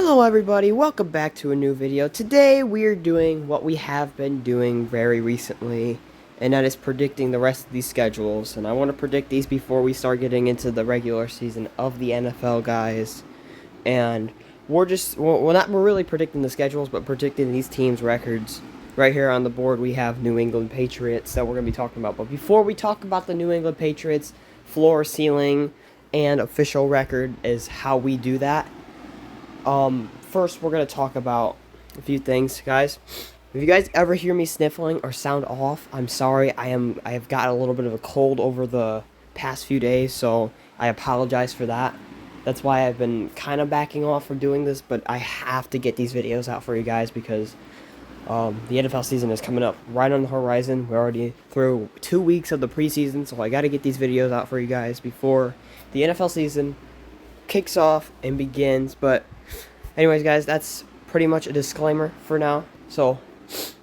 Hello everybody, welcome back to a new video. Today we are doing what we have been doing very recently, and that is predicting the rest of these schedules. And I want to predict these before we start getting into the regular season of the NFL, guys. And we're not really predicting the schedules, but predicting these teams' records. Right here on the board we have New England Patriots that we're going to be talking about. But before we talk about the New England Patriots, floor, ceiling, and official record is how we do that. First we're going to talk about a few things, guys. If you guys ever hear me sniffling or sound off, I'm sorry. I have got a little bit of a cold over the past few days, so I apologize for that. That's why I've been kind of backing off from doing this, but I have to get these videos out for you guys because the NFL season is coming up right on the horizon. We're already through 2 weeks of the preseason, so I got to get these videos out for you guys before the NFL season kicks off and begins. But anyways, guys, that's pretty much a disclaimer for now. So if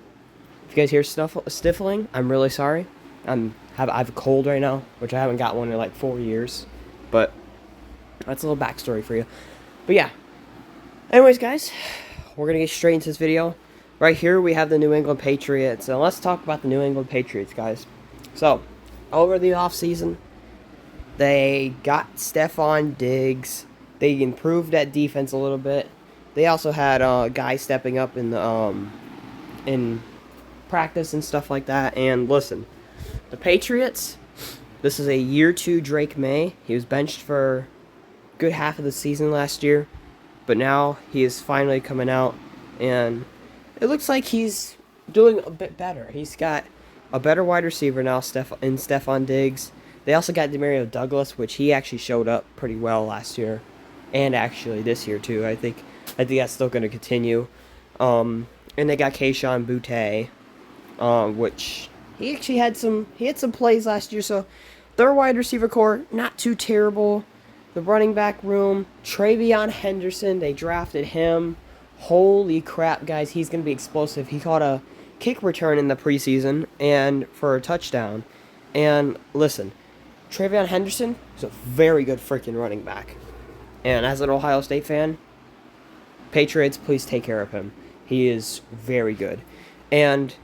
you guys hear sniffling, I'm really sorry. I have a cold right now, which I haven't got one in like 4 years. But that's a little backstory for you. But yeah. Anyways, guys, we're going to get straight into this video. Right here we have the New England Patriots. And let's talk about the New England Patriots, guys. So, over the offseason, they got Stephon Diggs. They improved that defense a little bit. They also had guys stepping up in the in practice and stuff like that. And listen, the Patriots, this is a year 2 Drake May. He was benched for a good half of the season last year, but now he is finally coming out, and it looks like he's doing a bit better. He's got a better wide receiver now, Stephon Diggs. They also got Demario Douglas, which he actually showed up pretty well last year, and actually this year too. I think that's still going to continue. And they got Kayshon Boutte, which he actually had some plays last year. So their wide receiver core, not too terrible. The running back room, Travion Henderson, they drafted him. Holy crap, guys, he's going to be explosive. He caught a kick return in the preseason and for a touchdown. And listen, Travion Henderson is a very good freaking running back. And as an Ohio State fan, Patriots, please take care of him. He is very good. And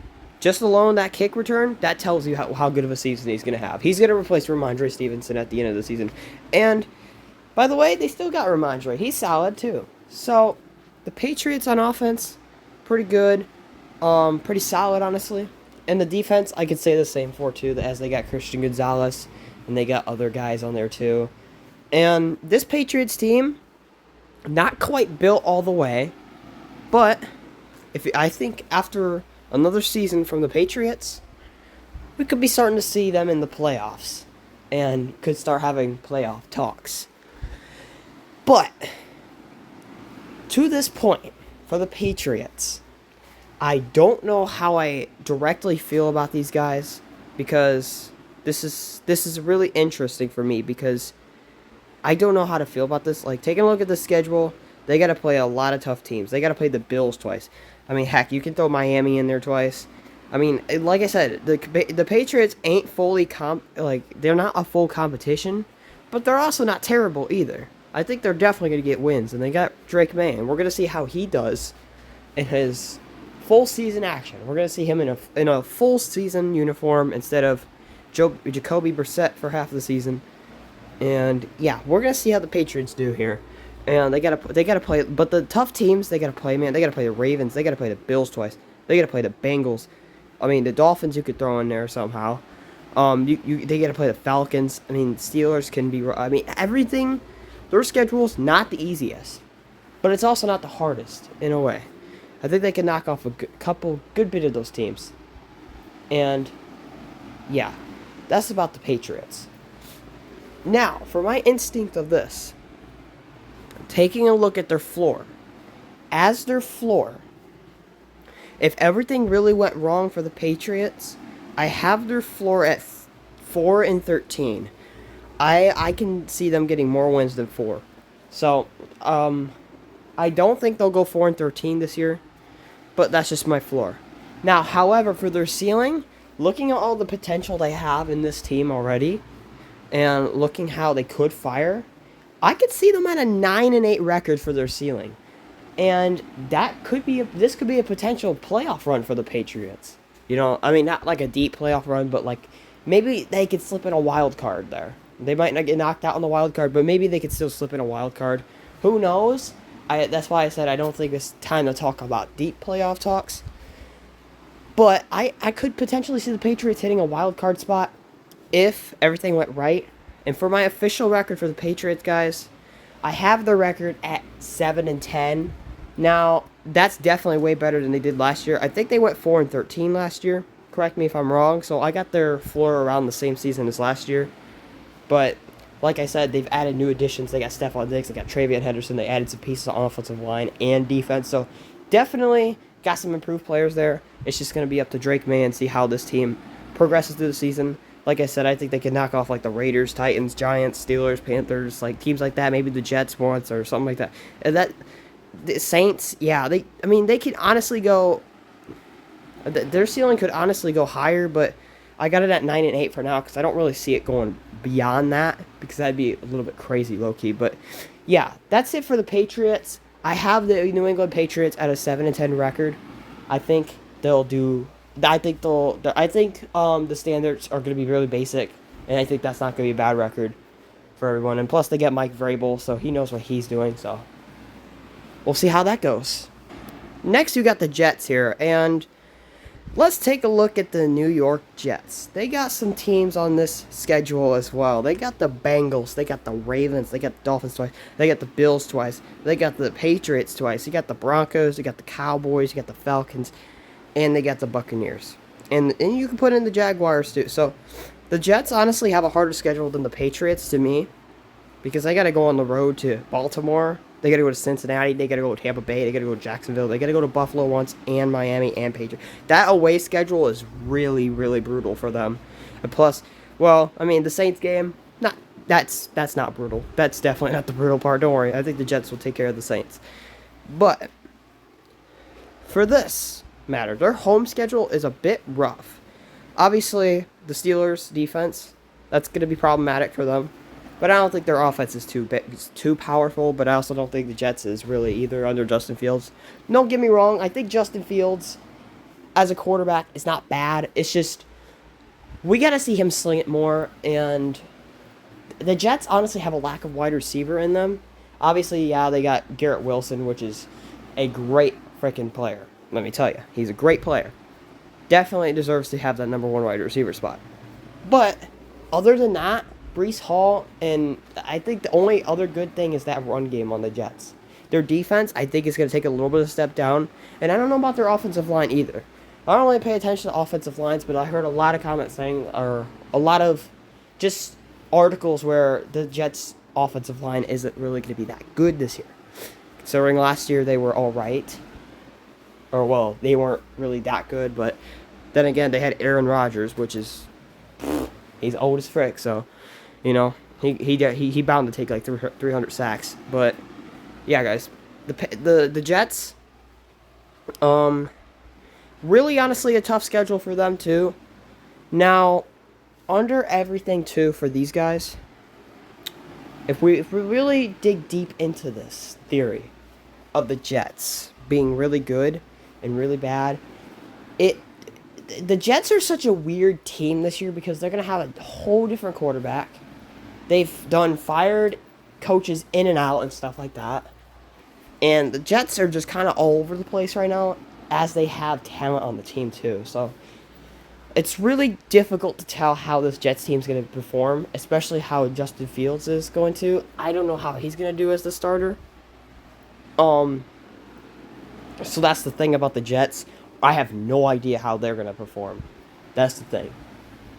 just alone that kick return, that tells you how good of a season he's going to have. He's going to replace Ramondre Stevenson at the end of the season. And, by the way, they still got Ramondre. He's solid, too. So, the Patriots on offense, pretty good. Pretty solid, honestly. And the defense, I could say the same for, too, as they got Christian Gonzalez. And they got other guys on there, too. And this Patriots team, not quite built all the way, but I think after another season from the Patriots, we could be starting to see them in the playoffs and could start having playoff talks. But to this point, for the Patriots, I don't know how I directly feel about these guys, because this is really interesting for me, because I don't know how to feel about this. Like, taking a look at the schedule, they got to play a lot of tough teams. They got to play the Bills twice. I mean, heck, you can throw Miami in there twice. I mean, like I said, the Patriots ain't fully they're not a full competition, but they're also not terrible either. I think they're definitely going to get wins, and they got Drake May, and we're going to see how he does in his full season action. We're going to see him in a full season uniform instead of Jacoby Brissett for half of the season. And yeah, we're gonna see how the Patriots do here, and they gotta play. But the tough teams they gotta play, man. They gotta play the Ravens. They gotta play the Bills twice. They gotta play the Bengals. I mean, the Dolphins you could throw in there somehow. They gotta play the Falcons. I mean, Steelers can be. I mean, everything. Their schedule's not the easiest, but it's also not the hardest in a way. I think they can knock off a good bit of those teams. And yeah, that's about the Patriots. Now, for my instinct of this, taking a look at their floor, as their floor, if everything really went wrong for the Patriots, I have their floor at 4-13. I can see them getting more wins than 4. So, I don't think they'll go 4-13 this year, but that's just my floor. Now, however, for their ceiling, looking at all the potential they have in this team already, and looking how they could fire, I could see them at a 9-8 record for their ceiling. and this could be a potential playoff run for the Patriots. You know, I mean, not like a deep playoff run, but like maybe they could slip in a wild card there. They might not get knocked out on the wild card, but maybe they could still slip in a wild card. Who knows? That's why I said I don't think it's time to talk about deep playoff talks. But I could potentially see the Patriots hitting a wild card spot if everything went right. And for my official record for the Patriots, guys, I have the record at 7-10. Now, that's definitely way better than they did last year. I think they went 4-13 last year. Correct me if I'm wrong. So I got their floor around the same season as last year. But like I said, they've added new additions. They got Stephon Diggs, they got Travion Henderson. They added some pieces on offensive line and defense. So definitely got some improved players there. It's just going to be up to Drake May and see how this team progresses through the season. Like I said, I think they can knock off like the Raiders, Titans, Giants, Steelers, Panthers, like teams like that. Maybe the Jets once or something like that. And the Saints, yeah, they could honestly go. Their ceiling could honestly go higher, but I got it at 9-8 for now because I don't really see it going beyond that because that'd be a little bit crazy low key. But yeah, that's it for the Patriots. I have the New England Patriots at a 7-10 record. I think they'll do. I think the standards are going to be really basic, and I think that's not going to be a bad record for everyone. And plus, they get Mike Vrabel, so he knows what he's doing. So we'll see how that goes. Next, you got the Jets here, and let's take a look at the New York Jets. They got some teams on this schedule as well. They got the Bengals, they got the Ravens, they got the Dolphins twice, they got the Bills twice, they got the Patriots twice, you got the Broncos, you got the Cowboys, you got the Falcons, and they got the Buccaneers. And you can put in the Jaguars too. So the Jets honestly have a harder schedule than the Patriots to me because they got to go on the road to Baltimore. They got to go to Cincinnati. They got to go to Tampa Bay. They got to go to Jacksonville. They got to go to Buffalo once and Miami and Patriots. That away schedule is really, really brutal for them. And plus, well, I mean, the Saints game, that's not brutal. That's definitely not the brutal part. Don't worry. I think the Jets will take care of the Saints. But for this matter, their home schedule is a bit rough. Obviously, the Steelers' defense, that's going to be problematic for them. But I don't think their offense is too powerful, but I also don't think the Jets is really either under Justin Fields. Don't get me wrong, I think Justin Fields as a quarterback is not bad. It's just we got to see him sling it more, and the Jets honestly have a lack of wide receiver in them. Obviously, yeah, they got Garrett Wilson, which is a great freaking player. Let me tell you, he's a great player. Definitely deserves to have that number one wide receiver spot. But other than that, Breece Hall, and I think the only other good thing is that run game on the Jets. Their defense, I think, is going to take a little bit of a step down, and I don't know about their offensive line either. I don't really pay attention to offensive lines, but I heard a lot of comments saying, or a lot of just articles where the Jets' offensive line isn't really going to be that good this year. Considering last year they were all right. Or, well, they weren't really that good, but then again, they had Aaron Rodgers, which is, he's old as frick, so, you know, he bound to take like 300 sacks. But yeah, guys, the Jets, really honestly a tough schedule for them too. Now, under everything too for these guys, if we really dig deep into this theory of the Jets being really good and really bad, the Jets are such a weird team this year because they're going to have a whole different quarterback. They've done fired coaches in and out and stuff like that. And the Jets are just kind of all over the place right now as they have talent on the team too. So it's really difficult to tell how this Jets team is going to perform, especially how Justin Fields is going to. I don't know how he's going to do as the starter. So that's the thing about the Jets. I have no idea how they're going to perform. That's the thing.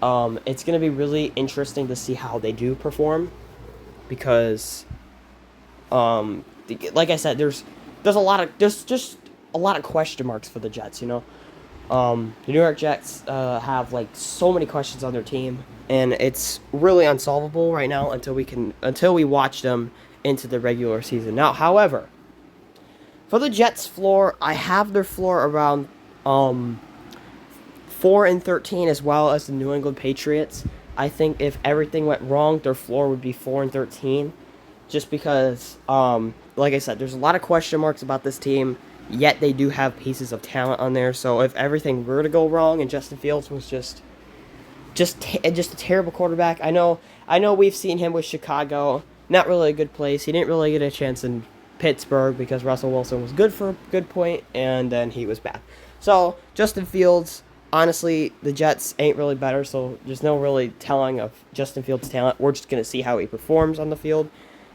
It's going to be really interesting to see how they do perform because, like I said, there's just a lot of question marks for the Jets. You know, the New York Jets have like so many questions on their team, and it's really unsolvable right now until we watch them into the regular season. Now, however, for the Jets' floor, I have their floor around 4-13 as well as the New England Patriots. I think if everything went wrong, their floor would be 4-13. just because, like I said, there's a lot of question marks about this team, yet they do have pieces of talent on there. So if everything were to go wrong and Justin Fields was just a terrible quarterback, I know we've seen him with Chicago, not really a good place. He didn't really get a chance in Pittsburgh because Russell Wilson was good for a good point, and then he was bad. So Justin Fields, honestly, the Jets ain't really better, so there's no really telling of Justin Fields' talent. We're just going to see how he performs on the field,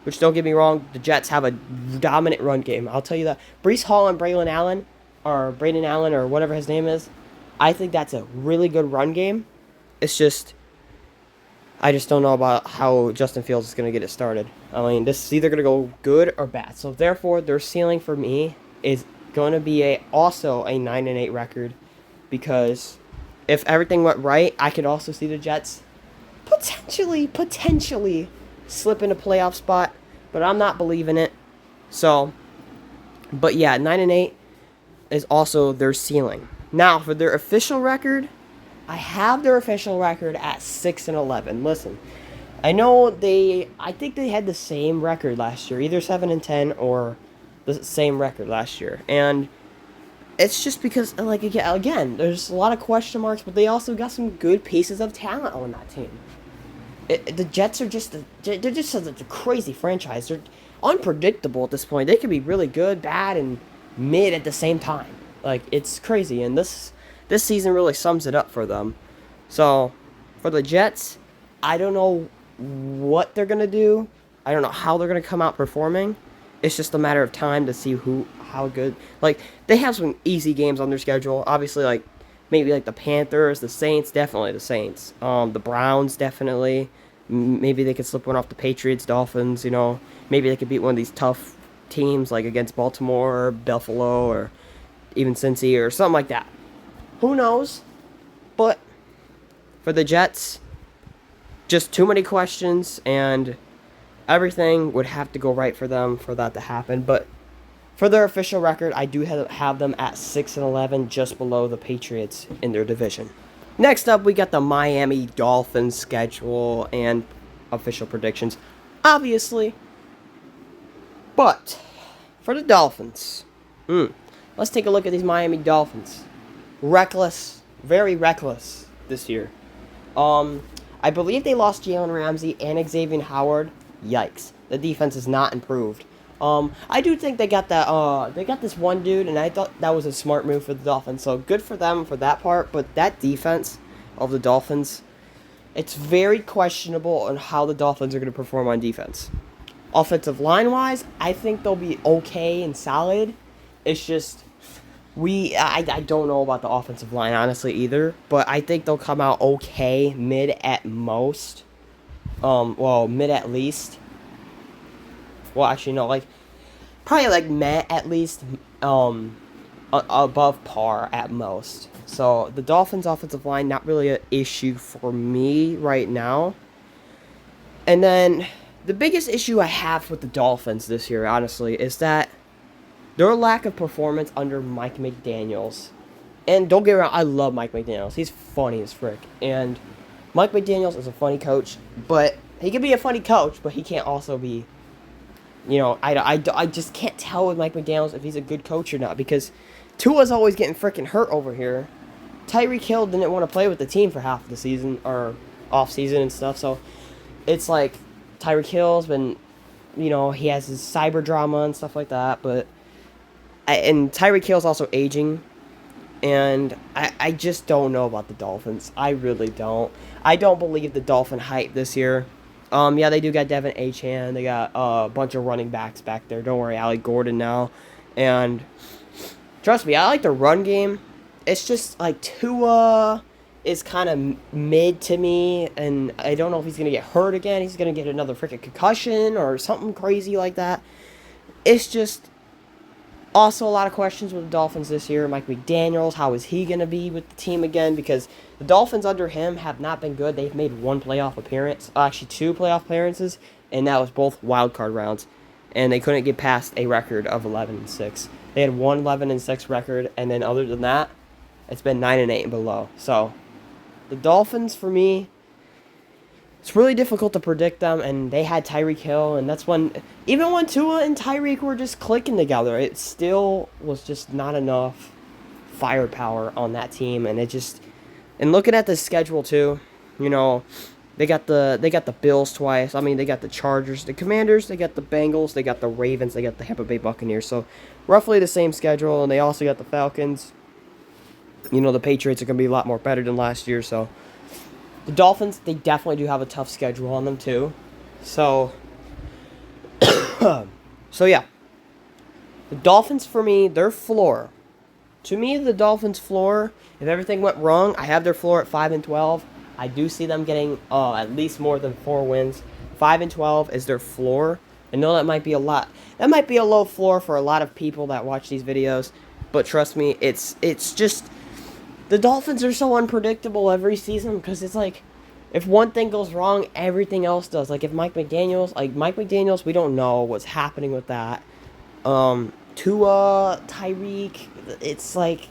which, don't get me wrong, the Jets have a dominant run game. I'll tell you that. Breece Hall and Braylon Allen, or Braden Allen, or whatever his name is, I think that's a really good run game. It's just, I just don't know about how Justin Fields is going to get it started. I mean, this is either going to go good or bad. So, therefore, their ceiling for me is going to be also a 9-8 record, because if everything went right, I could also see the Jets potentially slip in a playoff spot, but I'm not believing it. So, but yeah, 9-8 is also their ceiling. Now, for their official record, I have their official record at 6-11. Listen, I think they had the same record last year, either 7-10 or the same record last year, and it's just because, like, again, there's a lot of question marks, but they also got some good pieces of talent on that team. The Jets are they're just such a crazy franchise. They're unpredictable at this point. They could be really good, bad, and mid at the same time. Like, it's crazy, and this season really sums it up for them. So, for the Jets, I don't know what they're going to do. I don't know how they're going to come out performing. It's just a matter of time to see how good. Like, they have some easy games on their schedule. Obviously, like, maybe like the Panthers, the Saints, definitely the Saints. The Browns, definitely. Maybe they could slip one off the Patriots, Dolphins, Maybe they could beat one of these tough teams, like against Baltimore, or Buffalo, or even Cincy, or something like that. Who knows? But for the Jets, just too many questions, and everything would have to go right for them for that to happen. But for their official record, I do have them at 6-11, just below the Patriots in their division. Next up, we got the Miami Dolphins schedule and official predictions, obviously. But for the Dolphins, let's take a look at these Miami Dolphins. Reckless, very reckless this year. I believe they lost Jalen Ramsey and Xavier Howard. Yikes. The defense is not improved. I do think they got that, they got this one dude, and I thought that was a smart move for the Dolphins, so good for them for that part, but that defense of the Dolphins, it's very questionable on how the Dolphins are going to perform on defense. Offensive line-wise, I think they'll be okay and solid. It's just, I don't know about the offensive line, honestly, either, but I think they'll come out okay, mid at most. Mid at least. Well, actually, no, like, probably like meh at least, above par at most. So, the Dolphins' offensive line, not really an issue for me right now. And then, the biggest issue I have with the Dolphins this year, honestly, is that their lack of performance under Mike McDaniels. And don't get me wrong, I love Mike McDaniels. He's funny as frick. And Mike McDaniels is a funny coach, but he can be a funny coach, but he can't also be, I just can't tell with Mike McDaniels if he's a good coach or not, because Tua's always getting freaking hurt over here. Tyreek Hill didn't want to play with the team for half of the season, or off season and stuff, so it's like Tyreek Hill's been, he has his cyber drama and stuff like that, and Tyreek Hill's also aging, and I just don't know about the Dolphins. I really don't. I don't believe the Dolphin hype this year. Yeah, they do got Devin Achane. They got a bunch of running backs back there. Don't worry, Alec Gordon now. And trust me, I like the run game. It's just like Tua is kind of mid to me, and I don't know if he's going to get hurt again. He's going to get another freaking concussion or something crazy like that. It's just also a lot of questions with the Dolphins this year. Mike McDaniels, how is he going to be with the team again? Because the Dolphins under him have not been good. They've made one playoff appearance, actually 2 playoff appearances, and that was both wild card rounds. And they couldn't get past a record of 11-6. They had one 11-6 record, and then other than that, it's been 9-8 and below. So the Dolphins, for me, it's really difficult to predict them, and they had Tyreek Hill, and that's when, even when Tua and Tyreek were just clicking together, it still was just not enough firepower on that team, and it just, and looking at the schedule too, you know, they got the Bills twice. I mean, they got the Chargers, the Commanders, they got the Bengals, they got the Ravens, they got the Tampa Bay Buccaneers. So roughly the same schedule, and they also got the Falcons. You know, the Patriots are going to be a lot more better than last year. So the Dolphins, they definitely do have a tough schedule on them too. So so yeah, the Dolphins for me, their floor. To me, the Dolphins' floor, if everything went wrong, I have their floor at 5-12. I do see them getting at least more than 4 wins. 5-12 is their floor. I know that might be a lot. That might be a low floor for a lot of people that watch these videos. But trust me, it's just, the Dolphins are so unpredictable every season, because it's like, if one thing goes wrong, everything else does. Like, if Mike McDaniels, we don't know what's happening with that. Tua, Tyreek, it's like,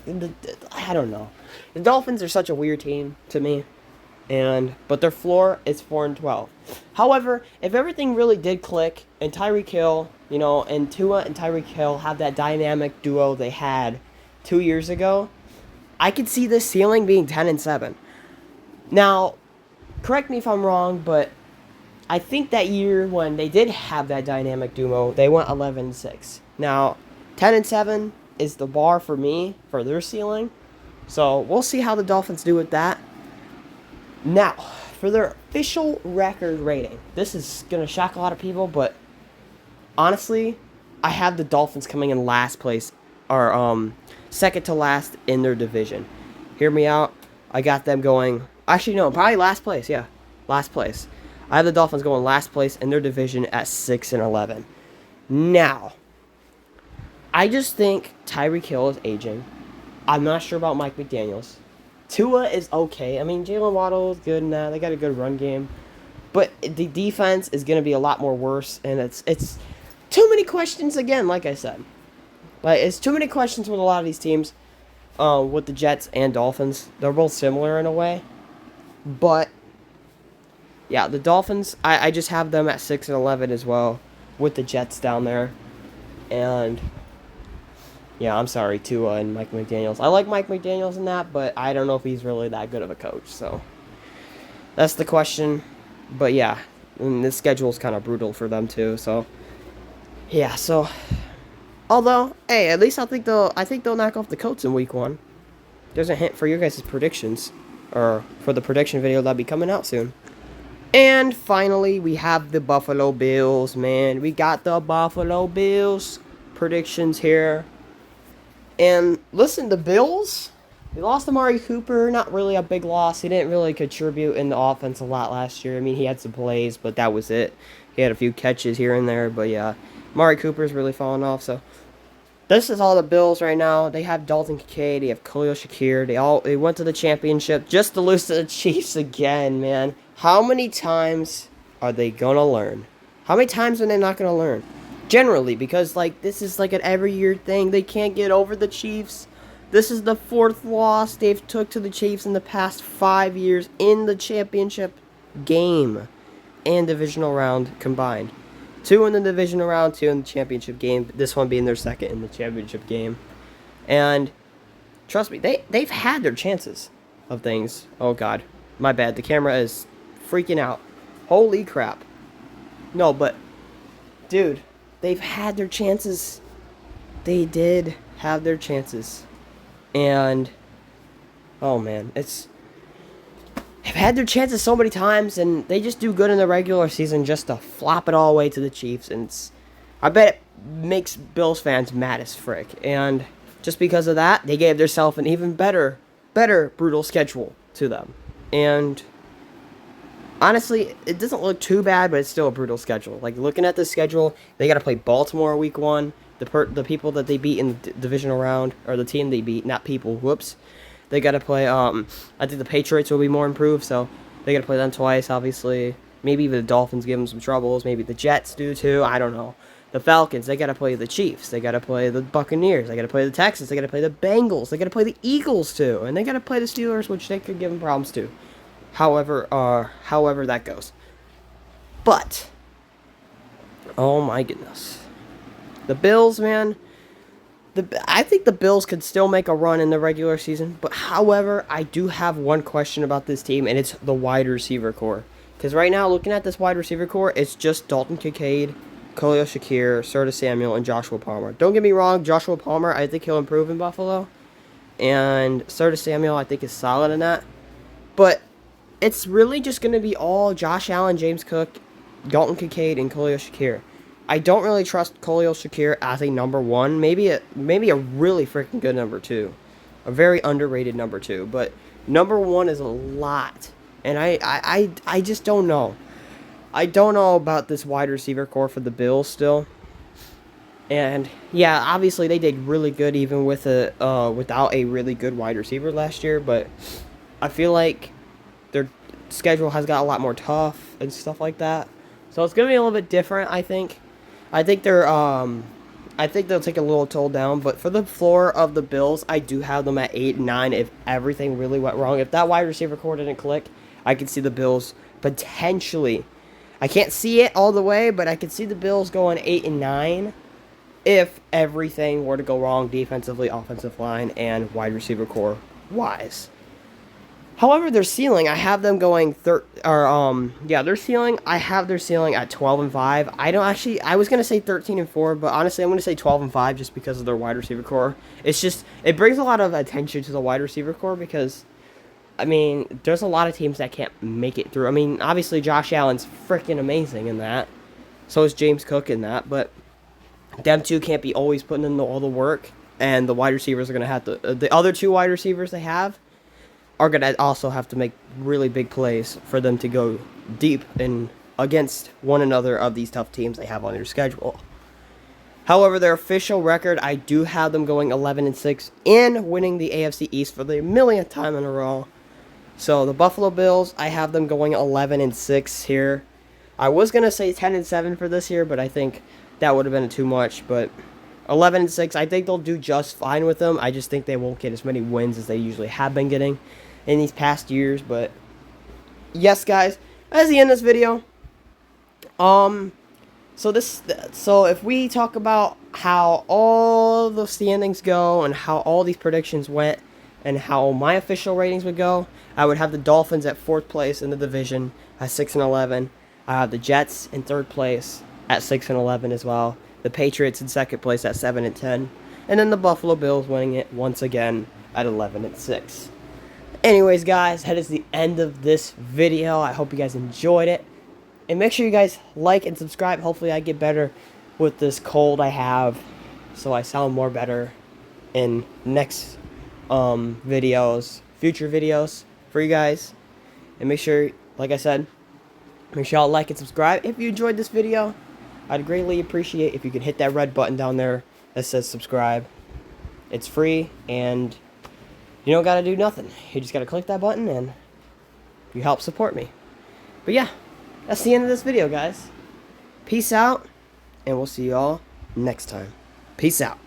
I don't know. The Dolphins are such a weird team to me, but their floor is 4-12. However, if everything really did click, and Tyreek Hill, you know, and Tua and Tyreek Hill have that dynamic duo they had 2 years ago, I could see this ceiling being 10-7. Now, correct me if I'm wrong, but I think that year when they did have that dynamic duo, they went 11-6. Now, 10-7 is the bar for me for their ceiling. So we'll see how the Dolphins do with that. Now, for their official record rating, this is gonna shock a lot of people, but honestly, I have the Dolphins coming in last place, or second to last in their division. Hear me out. I got them going. Actually, no, probably last place. Yeah, last place. I have the Dolphins going last place in their division at 6-11. Now, I just think Tyreek Hill is aging. I'm not sure about Mike McDaniels. Tua is okay. I mean, Jalen Waddle is good and that. They got a good run game. But the defense is going to be a lot more worse. And it's too many questions again, like I said. Like, it's too many questions with a lot of these teams. With the Jets and Dolphins. They're both similar in a way. But, yeah, the Dolphins, I just have them at 6-11 as well. With the Jets down there. And yeah, I'm sorry, Tua and Mike McDaniels. I like Mike McDaniels in that, but I don't know if he's really that good of a coach. So that's the question. But yeah, and this schedule is kind of brutal for them too. So yeah, so although, hey, at least I think they'll knock off the Colts in week 1. There's a hint for your guys' predictions, or for the prediction video that'll be coming out soon. And finally, we have the Buffalo Bills, man. We got the Buffalo Bills predictions here. And listen, the Bills, they lost Amari Cooper. Not really a big loss. He didn't really contribute in the offense a lot last year. I mean, he had some plays, but that was it. He had a few catches here and there, but yeah, Amari Cooper's really fallen off. So this is all the Bills right now. They have Dalton Kincaid. They have Khalil Shakir. They went to the championship just to lose to the Chiefs again, man. How many times are they gonna learn? How many times are they not gonna learn? Generally, because like this is like an every year thing. They can't get over the Chiefs. This is the 4th loss they've took to the Chiefs in the past 5 years in the championship game and divisional round combined. 2 in the divisional round, 2 in the championship game. This one being their 2nd in the championship game. And trust me, they've had their chances of things. Oh God, my bad. The camera is freaking out. Holy crap. No, but dude, they've had their chances. They did have their chances. And oh man, they've had their chances so many times, and they just do good in the regular season just to flop it all away to the Chiefs. And I bet it makes Bills fans mad as frick. And just because of that, they gave themselves an even better brutal schedule to them. And honestly, it doesn't look too bad, but it's still a brutal schedule. Like, looking at the schedule, they got to play Baltimore week 1. The people that they beat in the divisional round, or the team they beat, not people, whoops. They got to play, I think the Patriots will be more improved, so they got to play them twice, obviously. Maybe even the Dolphins give them some troubles. Maybe the Jets do too. I don't know. The Falcons, they got to play the Chiefs. They got to play the Buccaneers. They got to play the Texans. They got to play the Bengals. They got to play the Eagles too. And they got to play the Steelers, which they could give them problems too. However that goes. But, oh my goodness. The Bills, man. I think the Bills could still make a run in the regular season. But, however, I do have one question about this team, and it's the wide receiver core. Because right now, looking at this wide receiver core, it's just Dalton Kincaid, Khalil Shakir, Serta Samuel, and Joshua Palmer. Don't get me wrong, Joshua Palmer, I think he'll improve in Buffalo. And Serta Samuel, I think, is solid in that. But it's really just going to be all Josh Allen, James Cook, Dalton Kincaid, and Khalil Shakir. I don't really trust Khalil Shakir as a number one. Maybe a really freaking good number two. A very underrated number two. But number one is a lot. And I just don't know. I don't know about this wide receiver core for the Bills still. And yeah, obviously they did really good even with without a really good wide receiver last year. But I feel like their schedule has got a lot more tough and stuff like that. So it's gonna be a little bit different, I think. I think they'll take a little toll down, but for the floor of the Bills, I do have them at 8 and 9 if everything really went wrong. If that wide receiver core didn't click, I could see the Bills potentially. I can't see it all the way, but I could see the Bills going 8 and 9 if everything were to go wrong defensively, offensive line, and wide receiver core wise. However, their ceiling, I have them going their ceiling, I have their ceiling at 12 and 5. I was gonna say 13 and 4, but honestly, I'm gonna say 12 and 5 just because of their wide receiver core. It brings a lot of attention to the wide receiver core because, I mean, there's a lot of teams that can't make it through. I mean, obviously, Josh Allen's freaking amazing in that. So is James Cook in that, but them two can't be always putting in all the work, and the wide receivers are gonna have to. The other two wide receivers they have are going to also have to make really big plays for them to go deep in against one another of these tough teams they have on their schedule. However, their official record, I do have them going 11 and 6 in winning the AFC East for the millionth time in a row. So the Buffalo Bills, I have them going 11 and 6 here. I was going to say 10 and 7 for this year, but I think that would have been too much, but 11 and 6, I think they'll do just fine with them. I just think they won't get as many wins as they usually have been getting in these past years. But yes, guys, that's the end of this video. So if we talk about how all the standings go and how all these predictions went and how my official ratings would go, I would have the Dolphins at 4th place in the division at 6 and 11. I have the Jets in 3rd place at 6 and 11 as well. The Patriots in 2nd place at 7 and 10. And then the Buffalo Bills winning it once again at 11 and 6. Anyways, guys, that is the end of this video. I hope you guys enjoyed it. And make sure you guys like and subscribe. Hopefully I get better with this cold I have, so I sound more better in next videos, future videos for you guys. And make sure, like I said, make sure y'all like and subscribe. If you enjoyed this video, I'd greatly appreciate if you could hit that red button down there that says subscribe. It's free, and you don't gotta do nothing. You just gotta click that button, and you help support me. But yeah, that's the end of this video, guys. Peace out, and we'll see y'all next time. Peace out.